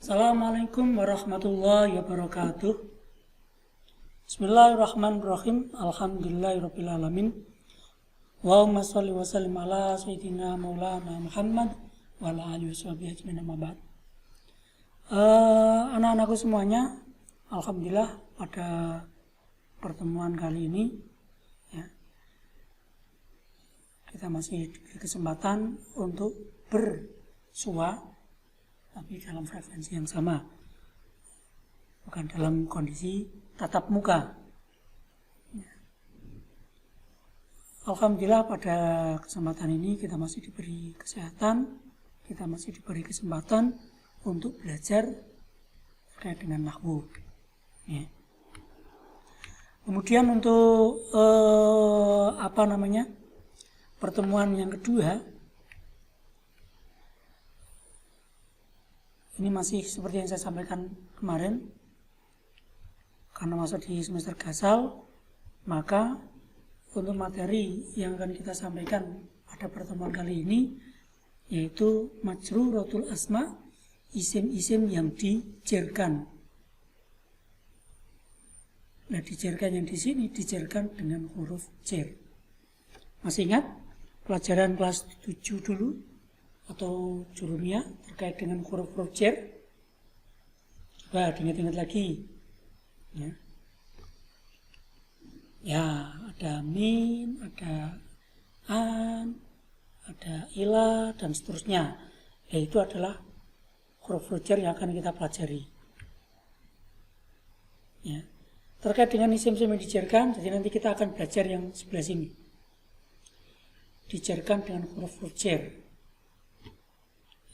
Assalamualaikum warahmatullahi wabarakatuh. Bismillahirrahmanirrahim. Alhamdulillahirrabbilalamin. Allahumma sholli wa sallim ala sayyidina maulana Muhammad wa ala alihi washabihi ajmain, amma ba'd. Anak-anakku semuanya, alhamdulillah pada pertemuan kali ini ya, kita masih diberi kesempatan untuk bersua, tapi dalam frekuensi yang sama, bukan dalam kondisi tatap muka. Alhamdulillah pada kesempatan ini kita masih diberi kesehatan, kita masih diberi kesempatan untuk belajar terkait dengan nahwu. Ya. Kemudian untuk pertemuan yang kedua, ini masih seperti yang saya sampaikan kemarin, karena masuk di semester gasal, maka untuk materi yang akan kita sampaikan pada pertemuan kali ini yaitu majruratul asma, isim-isim yang dijerkan. Nah, dijerkan yang di sini dijerkan dengan huruf jer. Masih ingat pelajaran kelas 7 dulu atau jurumiyah terkait dengan huruf-huruf jer? Coba diingat-ingat lagi. Ya, ada min, ada an, ada ila, dan seterusnya. Yaitu adalah huruf-huruf jer yang akan kita pelajari. Ya. Terkait dengan isim-isim yang dijerkan, jadi nanti kita akan belajar yang sebelah sini. Dijerkan dengan huruf-huruf jer.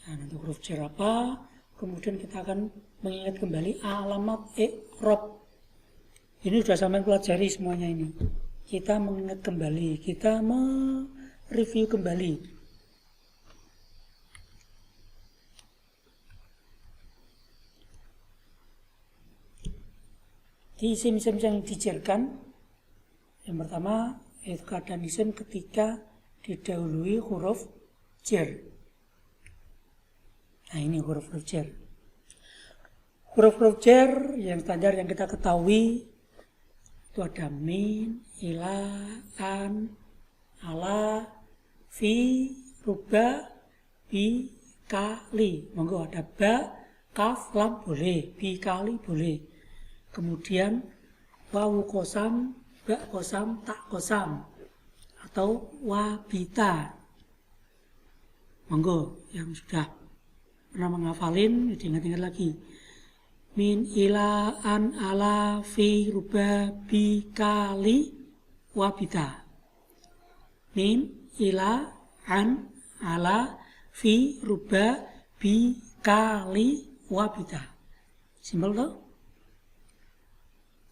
Nah, nanti huruf jer apa? Kemudian kita akan mengingat kembali alamat i'rab. Ini sudah sampai pelajari semuanya ini. Kita mengingat kembali, kita mereview kembali. Di isim-isim yang dijerkan, yang pertama yaitu keadaan isim ketika didahului huruf jer. Nah, ini huruf-huruf jer. Huruf-huruf jer yang standar yang kita ketahui itu ada min, ila, an, ala, fi, ruba, bi, kali. Monggo ada ba, kaf, lam boleh, bi, kali boleh. Kemudian wawu kosam, ba kosam, tak kosam, atau wabita. Monggo yang sudah pernah menghafalin, diingat-ingat lagi. Min, ila, an, ala, fi, ruba, bi, kali, wabita. Min, ila, an, ala, fi, ruba, bi, kali, wabita. Simpel toh?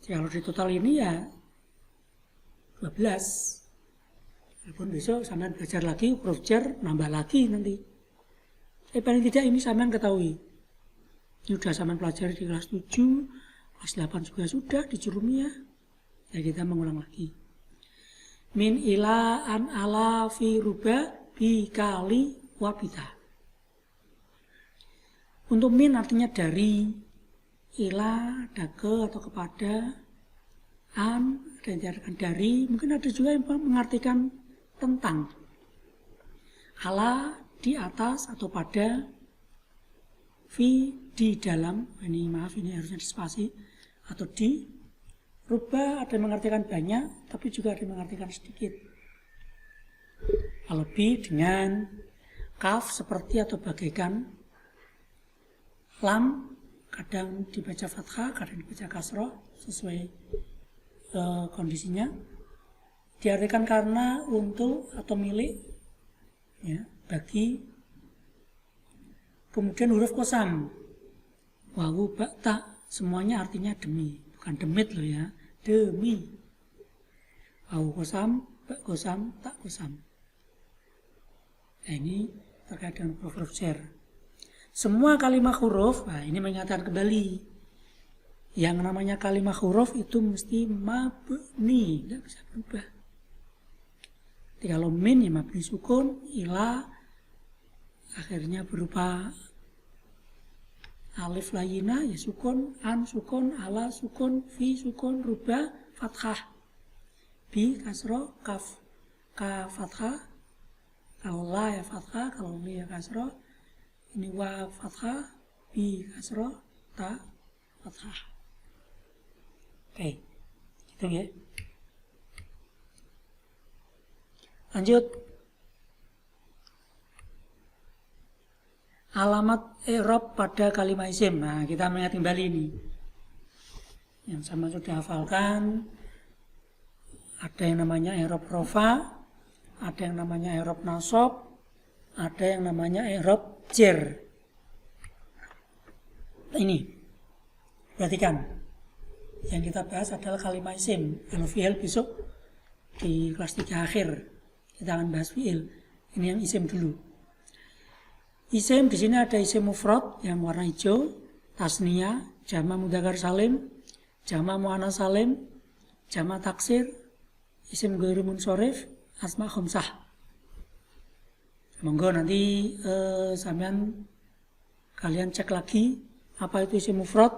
Kalau di total ini ya 12. Walaupun besok sampean belajar lagi huruf jer, nambah lagi nanti. Paling tidak ini sampean ketahui. Ini sudah sampean pelajari di kelas 7, kelas 8 juga sudah di jurumiyah. Ya, kita mengulang lagi. Min, ila, an, ala, fi, ruba, bi, kali, wabita. Untuk min artinya dari, ila ada ke atau kepada, an ada yang diartikan dari, mungkin ada juga yang mengartikan tentang, ala di atas atau pada, fi di dalam, ini maaf ini harusnya dispasi, atau di, ruba ada yang mengartikan banyak tapi juga ada yang mengartikan sedikit. Kalau bi dengan, kaf seperti atau bagaikan, lam kadang dibaca fathah, kadang dibaca kasroh sesuai kondisinya. Diartikan karena, untuk, atau milik, ya, bagi. Kemudian huruf kosam, wawu, ba, ta, semuanya artinya demi, bukan demit loh ya, demi. Wawu kosam, ba kosam, tak kosam. Nah, ini terkait dengan huruf jer. Semua kalimat huruf, nah ini mengingatkan kembali, yang namanya kalimat huruf itu mesti mabni, tidak bisa berubah. Jadi kalau min ya mabni sukun, ila akhirnya berupa Alif layina ya sukun, an sukun, ala sukun, fi sukun, rubah, fathah. Bi kasroh, kaf, ka fathah. Kalau la ya fathah, kalau li ya kasroh. Ini wa fathah, bi kasroh, ta fathah. Oke, gitu ya. Lanjut. Alamat i'rab pada kalimat isim. Nah, kita mengingat kembali ini. Yang sama sudah hafalkan. Ada yang namanya i'rab rofa, ada yang namanya i'rab nasab, ada yang namanya i'rab jar. Ini. Perhatikan. Yang kita bahas adalah kalimat isim. Kalau fi'il besok di kelas 3 akhir kita akan bahas fi'il. Ini yang isim dulu. Isim di sini ada isim mufrad yang warna hijau, tasniyah, jama' mudzakkar salim, jama' muannats salim, jama' taksir, isim ghairu munsharif, asma khamsah. Monggo nanti kalian cek lagi apa itu isim mufrad,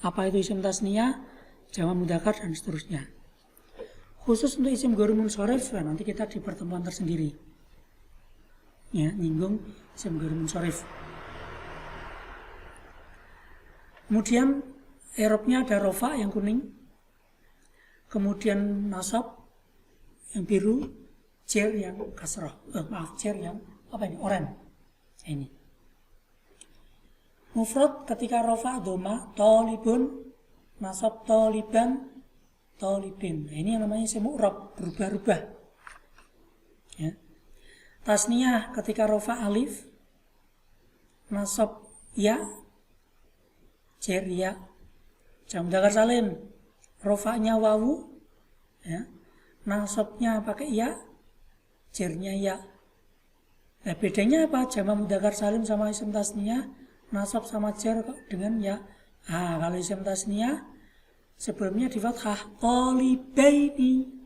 apa itu isim tasniyah, jama' mudzakkar dan seterusnya. Khusus untuk isim ghairu munsharif nanti kita di pertemuan tersendiri. Ya, nyinggung isim ghairu munsharif. Kemudian i'rabnya ada rofa yang kuning, kemudian nasab yang biru, jar yang kasroh, jar yang oranye. Ini mufrad ketika rofa doma, tolibun, nasab toliban, tolibin. Nah, ini yang namanya isim mu'rab, berubah-ubah. Ya. Tasniyah ketika rofa alif, nasab ya, jar ya, jama' mudzakkar salim, rofanya wawu, ya, nasabnya pakai ya, jarnya ya. Nah, bedanya apa? Jama' mudzakkar salim sama isim tasniyah, nasab sama jar dengan ya. Ah, kalau isim tasniyah sebelumnya di fathah, tolibaini.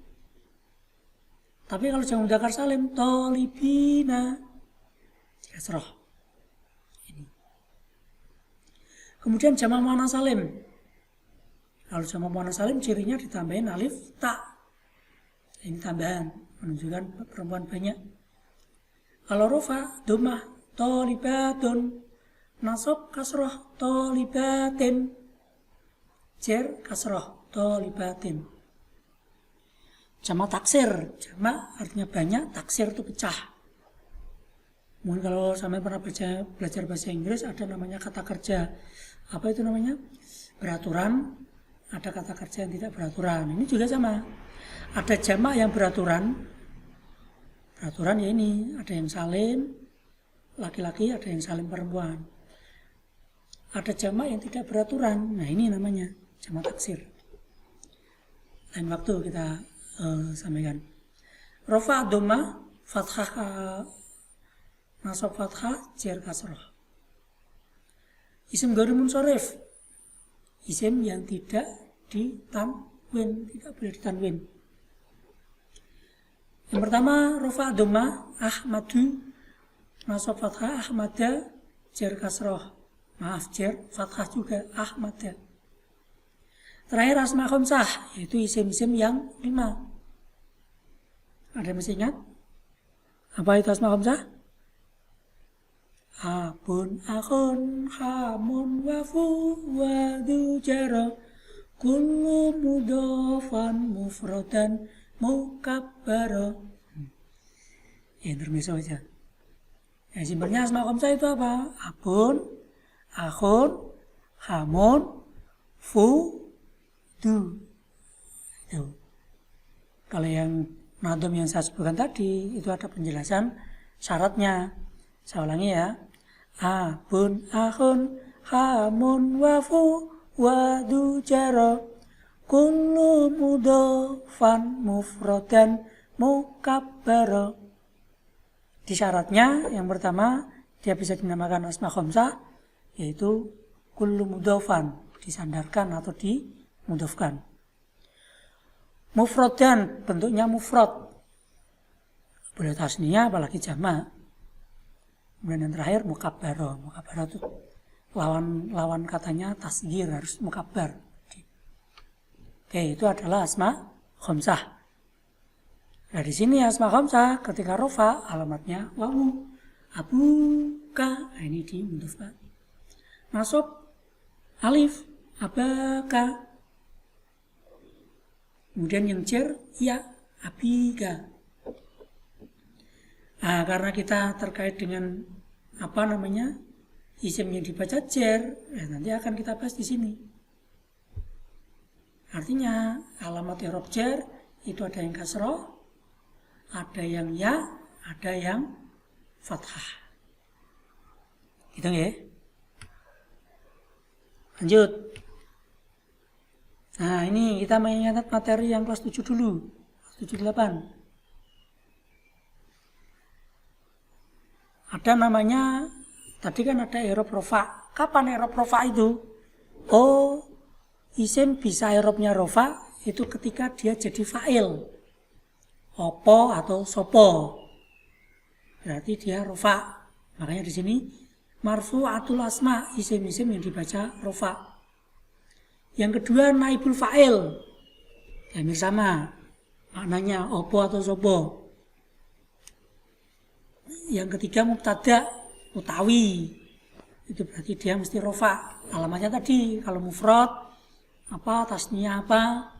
Tapi kalau jama' mudzakkar salim, tolibina, kasroh. Ini. Kemudian jama' muannats salim. Kalau jama' muannats salim cirinya ditambahin alif ta. Ini tambahan menunjukkan perempuan banyak. Kalau rofa dhammah, tolibatun, nasab kasroh, tolibatin, jar kasroh, tolibatin. Jama' taksir, jama' artinya banyak, taksir itu pecah. Mungkin kalau sampai pernah belajar bahasa Inggris ada namanya kata kerja. Apa itu namanya? Beraturan, ada kata kerja yang tidak beraturan. Ini juga sama. Ada jama' yang beraturan. Beraturan ya ini, ada yang salim laki-laki, ada yang salim perempuan. Ada jama' yang tidak beraturan. Nah, ini namanya jama' taksir. Lain waktu kita sampaikan. Rofa doma, fathah, nasab fathah, jar kasroh. Isim ghairu munsharif, isim yang tidak ditanwin, tidak boleh ditanwin. Yang pertama rofa doma, ahmadu, nasab fathah, ahmada, jar kasroh. Maaf, jar fathah juga, ahmada. Terakhir asma khamsah, yaitu isim-isim yang 5. Ada yang masih ingat? Apa itu asma khamsah? Abun, akhun, hamun, wafu, wadu, jaro, kullu mudofan, mufrodan, mukabbaro. Ya, intermezzo aja. Ya, simpelnya asma khamsah itu apa? Abun, akhun, hamun, fu, du. Itu. Kalau yang nadom yang saya sebutkan tadi itu ada penjelasan syaratnya. Saya ulangi ya. Abun, akhun, hamun, wafu, wadu, jaro, kullu mudofan, mufrodan, mukabbaro. Di syaratnya yang pertama dia bisa dinamakan asma khamsah, yaitu kullu mudofan, disandarkan atau dimudofkan. Mufrodan bentuknya mufrad, boleh tasniyah apalagi jama'. Kemudian yang terakhir mukabbaro. Mukabbaro itu lawan katanya tasghir, harus mukabbar. Oke, itu adalah asma khamsah. Nah, di sini asma khamsah ketika rofa alamatnya wawu, abuka. Nah, ini di mudhaf. Nasab alif, abaka. Kemudian yang jar ya, abika. Nah, karena kita terkait dengan isim yang dibaca jar, nanti akan kita bahas di sini. Artinya alamat i'rab jar itu ada yang kasroh, ada yang ya, ada yang fathah. Gitu ya. Lanjut. Nah, ini kita mengingat materi yang kelas 7 dulu. Kelas 7 8. Ada namanya, tadi kan ada i'rab rofa. Kapan i'rab rofa itu? Oh, isim bisa i'rabnya rofa itu ketika dia jadi fa'il. Opo atau sopo. Berarti dia rofa. Makanya di sini marfu'atul asma, isim-isim yang dibaca rofa. Yang kedua naibul fa'il. Hampir sama. Maknanya opo atau sopo. Yang ketiga mubtada utawi. Itu berarti dia mesti rofa. Alamatnya tadi kalau mufrad apa, tasniyah apa.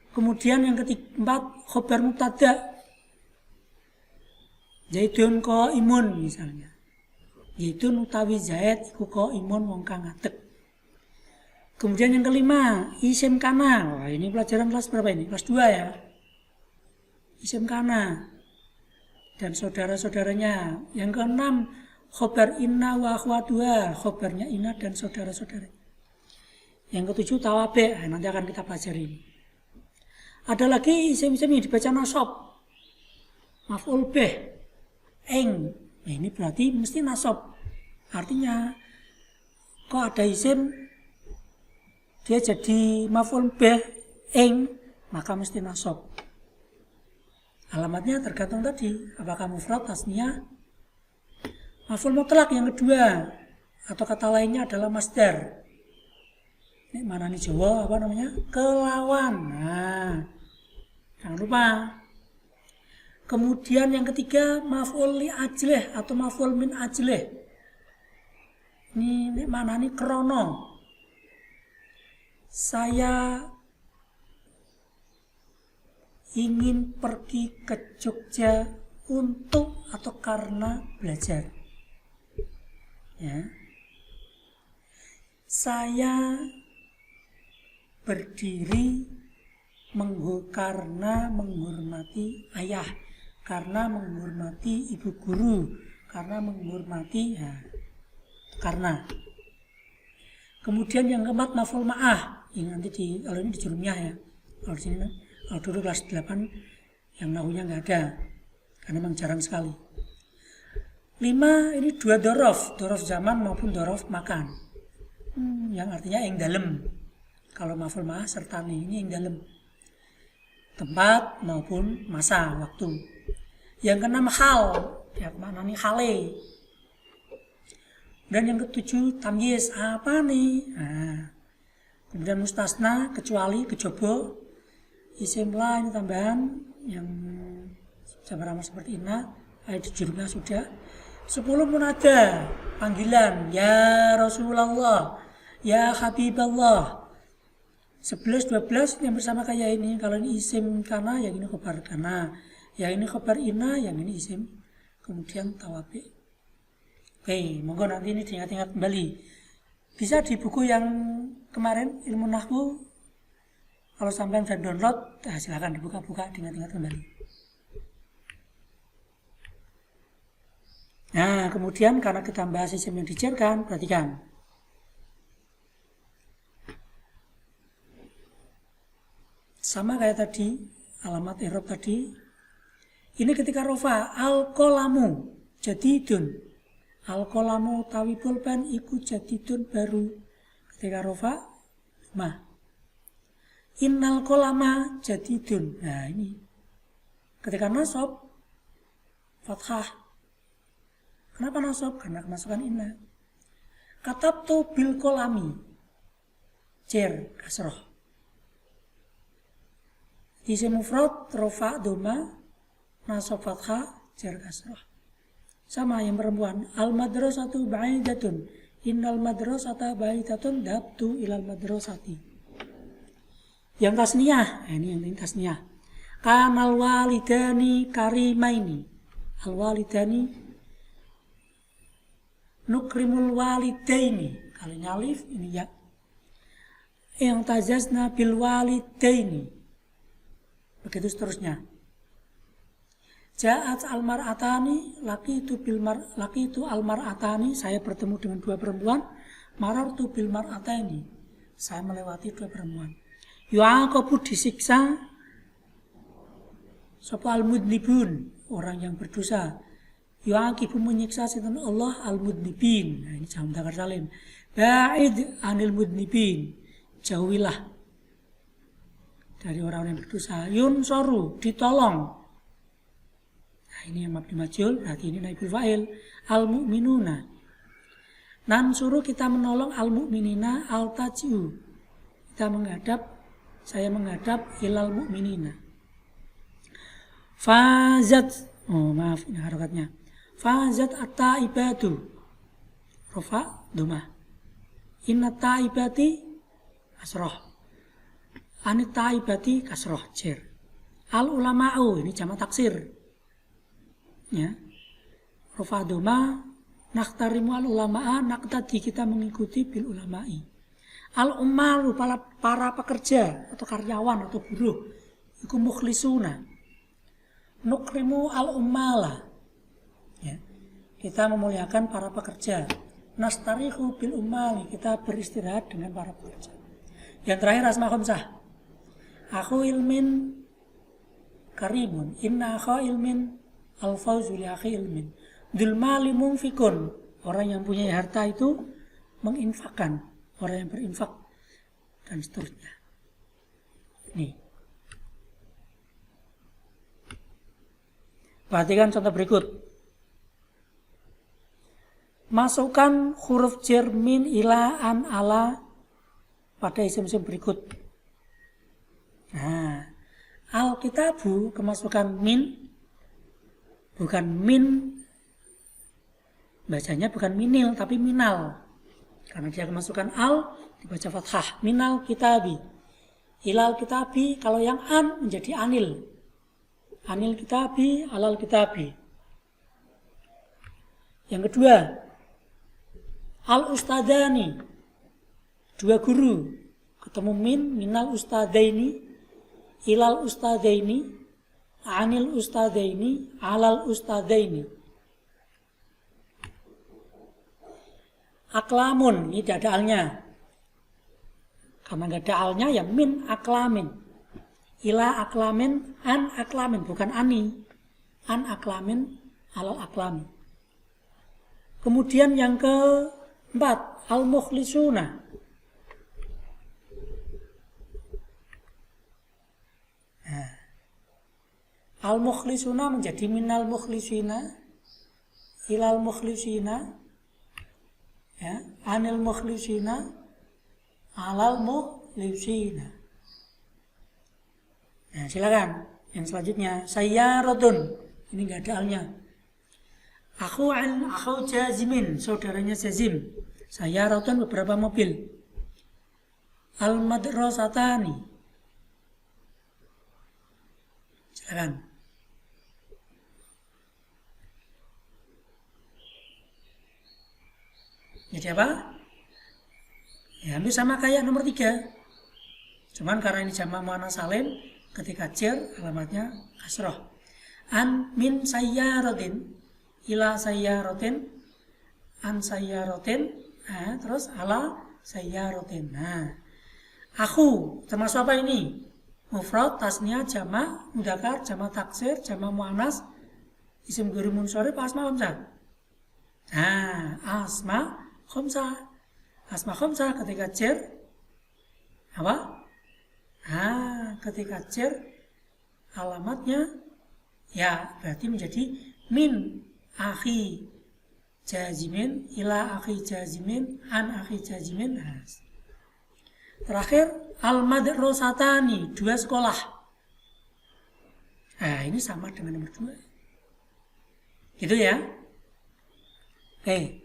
Kemudian yang keempat khobar mubtada. Zaidun qaimun misalnya. Zaidun utawi Zaid iku qaimun wong kang ngadeg. Kemudian yang kelima, isim kana. Wah, ini pelajaran kelas berapa ini? Kelas 2 ya. Isim kana dan saudara-saudaranya. Yang keenam, khobar inna wa akhwatuha, khobarnya inna dan saudara-saudaranya. Yang ketujuh, tawabe. Nanti akan kita pelajari. Ada lagi isim-isim yang dibaca nasab. Maf'ul bih, eng. Nah, ini berarti mesti nasab. Artinya, kok ada isim dia jadi maf'ul bih ing, maka mesti nasab. Alamatnya tergantung tadi, apakah mufrad, tasniyah, maf'ul mutlak yang kedua, atau kata lainnya adalah masdar. Ini mana nih Jawa kelawan. Nah, jangan lupa. Kemudian yang ketiga maf'ul li ajlih atau maf'ul min ajlih. Ini mana nih krono. Saya ingin pergi ke Jogja untuk atau karena belajar. Ya. Saya berdiri karena menghormati ayah, karena menghormati ibu guru, karena menghormati karena. Kemudian yang keempat maf'ul ma'ah. Ini nanti kalau ini di jurumnya ya. Kalau di sini kalau dulu kelas 8 yang nahunya nggak ada. Karena memang jarang sekali. 5 ini 2 dorof zaman maupun dorof makan. Yang artinya yang dalam. Kalau maf'ul ma'ah serta ini yang dalam. Tempat maupun masa, waktu. Yang keenam hal, ya maknanya hale. Dan yang ketujuh tamyiz, apa nih? Nah, kemudian mustasna, kecuali, kejaba, isim la ini tambahan yang sama seperti inna, ayat jurumnya sudah. 10 munada, panggilan, ya Rasulullah, ya Habiballah. 11, 12 yang bersama kayak ini. Kalau ini isim kana, yang ini khobar kana. Yang ini khobar inna, yang ini isim. Kemudian tawabi. Oke, monggo nanti ini diingat-ingat kembali. Bisa di buku yang kemarin, ilmu nahwu. Kalau sampai sudah download, silakan dibuka-buka, diingat-ingat kembali. Nah, kemudian karena kita bahas isim yang dijarkan, perhatikan. Sama kayak tadi, alamat i'rab tadi. Ini ketika rofa, al-qalamu jadidun. Al-qalamu tawi pulpen iku jadidun baru. Ketika rofa, ma. Innal qalama jadidun. Nah ini. Ketika nasab, fathah. Kenapa nasab? Karena kemasukan inna. Katabtu bil kolami. Jer kasroh. Isim mufrad rofa doma nasab fathah jer kasroh. Sama yang perempuan. Al madrasatu ba'idatun. Innal madrasata ba'idatun dabtu ilal madrasati. Yang tasniyah. Ini yang tasniyah. Kanal walidani karimaini. Al walidani nukrimul walidaini. Kalau ini alif, ini ya. Yang tajazna bil walidaini. Begitu seterusnya. Ja'at al-mar'atani, laki itu al-mar'atani, saya bertemu dengan dua perempuan. Marartu bil mar'atani, saya melewati dua perempuan. Yu'aqabu disiksa sapa al-mudnibun, orang yang berdosa. Yu'aqibu menyiksa sinten Allah al-mudnibin. Nah, ini jamak mudzakkar salim. Ba'id anil mudnibin, jauhilah dari orang yang berdosa. Yunsoru, ditolong. Nah, ini yang mabni majhul, berarti ini naibul fa'il. Al-mu'minuna. Nansuru, kita menolong, al-mu'minina, al-taji'u. Kita menghadap, saya menghadap ilal mu'minina. Fazat, maaf ini harokatnya. Fazat at-ta'ibatu. Rofa, doma. Inna ta'ibati, kasroh. Anit ta'ibati, kasroh, jer. Al-ulama'u, ini jamak taksir. Ya, rofa doma, nakhtarimu al-ulama'a, naktadi kita mengikuti bil ulama'i. Al-ummalu, para pekerja atau karyawan atau buruh, iku mukhlisuna. Nukrimu al-ummala, ya, kita memuliakan para pekerja. Nastarihu bil ummali, kita beristirahat dengan para pekerja. Yang terakhir asma khamsah. Akhu ilmin karimun, inna akha ilmin al-fawzu li akhi ilmin. Dzul mali munfikun, orang yang punya harta itu menginfakkan, orang yang berinfak dan seterusnya. Nih. Perhatikan contoh berikut. Masukkan huruf jar min, ila, an, ala pada isim-isim berikut. Nah, al-kitabu kemasukan min, bukan min, bacanya bukan minil tapi minal. Karena dia kemasukan al dibaca fathah. Minal kitabi. Ilal kitabi, kalau yang an menjadi anil. Anil kitabi, alal kitabi. Yang kedua, al ustadani, dua guru, ketemu min, minal ustadaini, ilal ustadaini, anil ustadaini, alal ustadaini. Aklamun, ini tidak ada alnya. Karena nggak ada alnya ya min aklamin. Ila aklamin, an aklamin, bukan ani. An aklamin, alal aklamin. Kemudian yang keempat, al-mukhlisuna. Nah, al-mukhlisuna menjadi minal mukhlisina, ilal mukhlisina, ya, anil mukhlisina, alal mukhlisina. Nah, silakan. Yang selanjutnya, sayyaratun. Ini enggak ada alnya. Akhu jazimin, saudaranya Jazim. Sayyaratun, beberapa mobil. Al madrasatani. Silakan. Jadi apa? Ya, hampir sama kayak nomor 3. Cuman karena ini jamak muannats salim, ketika jar alamatnya kasroh. An min sayyaratin, ila sayyaratin, an sayyaratin, nah, terus ala sayyaratin. Nah, aku termasuk apa ini? Mufrad, tasniah, jamak mudzakkar, jamak taksir, jamak muannats, isim ghairi munsharif, asma khamsah. Nah, asma khamsah. Asma khamsah ketika jar apa? Ketika jar alamatnya ya berarti menjadi min akhi jazimin, ila akhi jazimin, an akhi jazimin. Nah. Terakhir, al-madrasatani, 2 sekolah. Nah, ini sama dengan nomor 2. Gitu ya. Oke.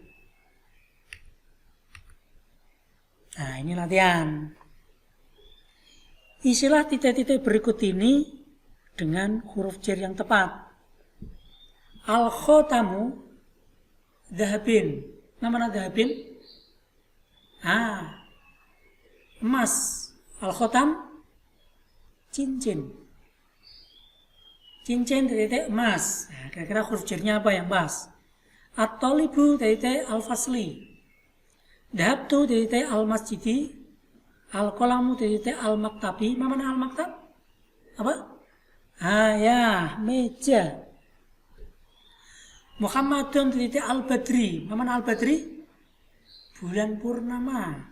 Nah, ini latihan. Isilah titik-titik berikut ini dengan huruf jar yang tepat. Al-khotamu dhahabin. Mana dhahabin? Emas. Al-khotam cincin. Cincin titik emas. Nah, kira-kira huruf jarnya apa yang pas? At-talibu titik al-fasli. Dhahabtu titik al-masjidi. Al-qalamu titik al-maktabi. Mana al-maktab? Apa? Ya, meja. Muhammadun titik al-badri. Mana al-badri? Bulan purnama.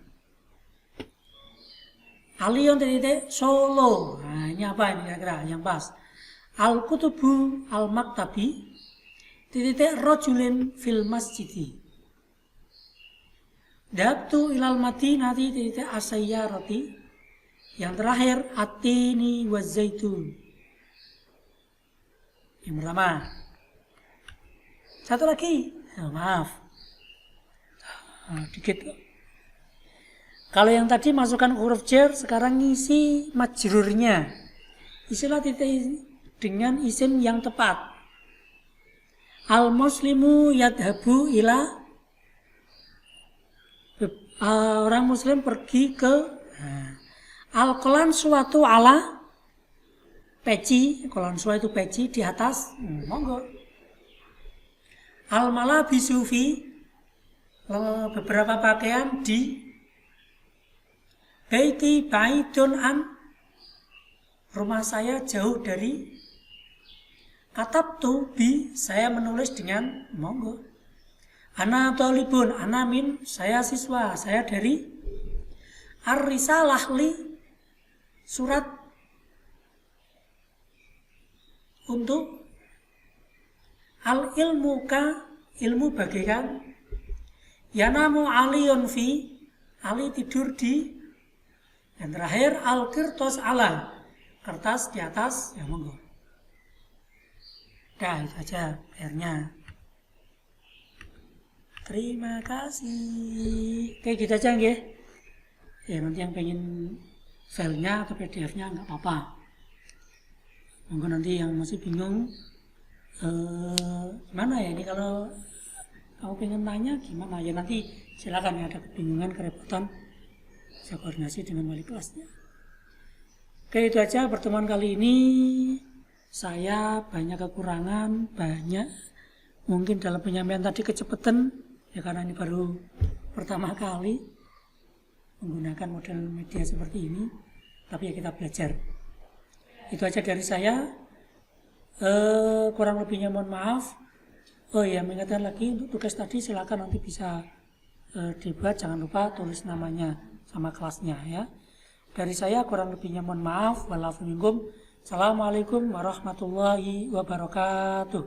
Alion titik Solo. Nah, ini apa ini kira-kira yang pas? Al-kutubu al-maktabi titik rojulin fil masjidi. Dabtu ilal madinati titik asayyarati. Yang terakhir atini wa zaitun. Yang pertama. Satu lagi. Maaf. Dikit. Kalau yang tadi masukkan huruf jar, sekarang ngisi majrurnya. Isilah titik dengan isim yang tepat. Al-muslimu yadhabu ila. Orang muslim pergi ke. Al-kolan suatu ala. Peci. Kolan suatu itu peci di atas. Monggo. Al-malabisu fi. Beberapa pakaian di. Baiti baidun an. Rumah saya jauh dari. Katabtu bi. Saya menulis dengan. Monggo. Ana thalibun, ana min, saya siswa, saya dari. Ar-risalah li, surat untuk. Al-ilmu ka, ilmu bagaikan. Yanamu aliyun fi, Ali tidur di. Yang terakhir al-qirtos ala, kertas di atas. Ya monggo. Nah, itu aja PR-nya. Terima kasih. Kayak gitu aja nggih. Ya nanti yang pengen filenya atau PDF-nya nggak apa-apa. Monggo nanti yang masih bingung gimana ya ini kalau kamu pengen tanya gimana ya nanti silakan ya, ada kebingungan kerepotan saya koordinasi dengan wali kelasnya. Oke, itu aja pertemuan kali ini. Saya banyak kekurangan, banyak mungkin dalam penyampaian tadi kecepatan. Ya karena ini baru pertama kali menggunakan model media seperti ini, tapi ya kita belajar. Itu aja dari saya. Kurang lebihnya mohon maaf. Oh ya, mengingatkan lagi untuk tugas tadi silakan nanti bisa dibuat, jangan lupa tulis namanya sama kelasnya ya. Dari saya kurang lebihnya mohon maaf. Assalamualaikum warahmatullahi wabarakatuh.